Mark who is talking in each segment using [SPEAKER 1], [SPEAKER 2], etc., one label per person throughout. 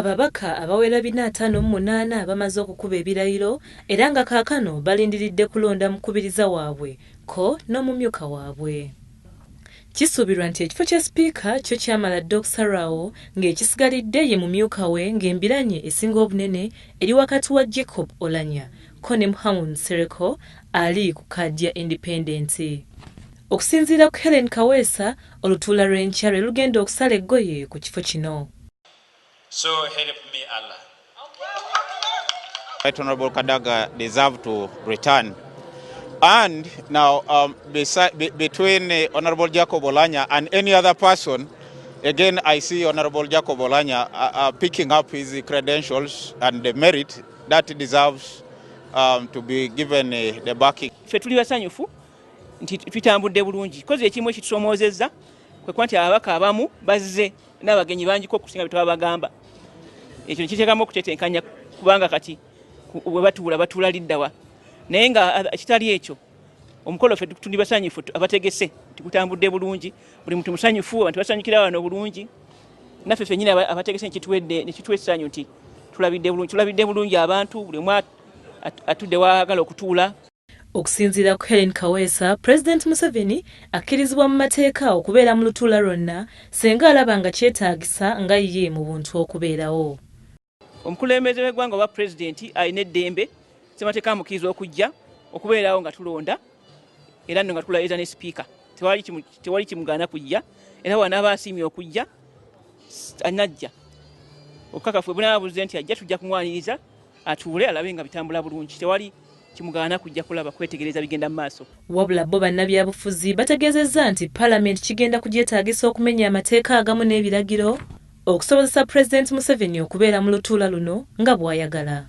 [SPEAKER 1] Ababaka abawera 458 bamaze okukuba ebirayiro era nga kaakano balindiridde kulonda mukubiriza waabwe ko n'omumyuka waabwe. Kisuubirwa nti ekifo kya sipiika kyo kyamala dda okusalawo ng'ekisigalidde ye mumyuka we ng'embiranye esinga obunene eri wakati wa Jacob Oulanyah ko ne Muhammad Sereko ali ku kkaadi ya Independence. Okusinziira ku Helen Kaweesa, olutuula lw'enkya lwe lugenda okusala eggoye ku kifo kino.
[SPEAKER 2] So help me Allah.
[SPEAKER 3] Right Honorable Kadaga deserve to return. And now between Honorable Jacob Oulanyah and any other person, again I see Honorable Jacob Oulanyah picking up his credentials and the merit that deserves to be given the backing.
[SPEAKER 4] Tuli basanyufu nti tutambudde bulungi kozi ekimu ekitusomoozezza kwe kwanti ababaka abamu bazze n'abagenyi bangi ko kusinga bitwabagamba. Ekyo kiteekamu okutetenkanya kubanga kati bwe batuula liddawa naye nga kitali ekyo omukolo ffe tuli basanyufu abategese tikutambudde bulungi buli muntu musanyufu abantu basanyukira wano bulungi naffe ffennyini abategese nekitwessanyu nti tulabidde bulungi abantu buli omu atudde waagala okutuula.
[SPEAKER 1] Okusinziira ku Helen Kaweesa, President Museveni akkirizibwa mu mateeka okubeera mu lutuula lwonna senga alaba nga kyetaagisa nga ye mu buntu okubeerawo.
[SPEAKER 4] Omukulembeze w'eggwanga oba pulezidenti alina eddembe ssemateeka amukkiriza okujja okubeerawo nga tulonda era nno nga tulayiza ne sipiika tewali kimugaana kujja era wanaaba asiimye okujja anajja okukakafu bwe nti ajja tujja kumwaniriza atuule alabe nga bitambula bulungi tewali kimugaana kujja kulaba kwetegereza bigenda mu maaso.
[SPEAKER 1] Wabula bo bannabyabufuzi bategeezezza nti Paalamenti kigenda kugyetaagisa okumenya amateeka agamu n'ebiragiro okusobozesa President Museveni okubeera mu lutuula luno nga bw'ayagala.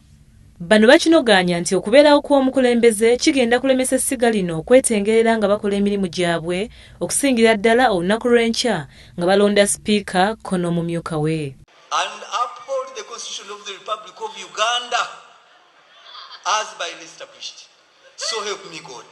[SPEAKER 1] Bano bakinogaanya nti okubeerawo kw'omukulembeze kigenda kulemesa essiga lino okwetengerera nga bakola emirimu gyabwe okusingira ddala olunaku lw'enkya nga balonda sipiika ko n'omumyuka we.
[SPEAKER 5] And uphold the Constitution of the Republic of Uganda as by established. So help me God.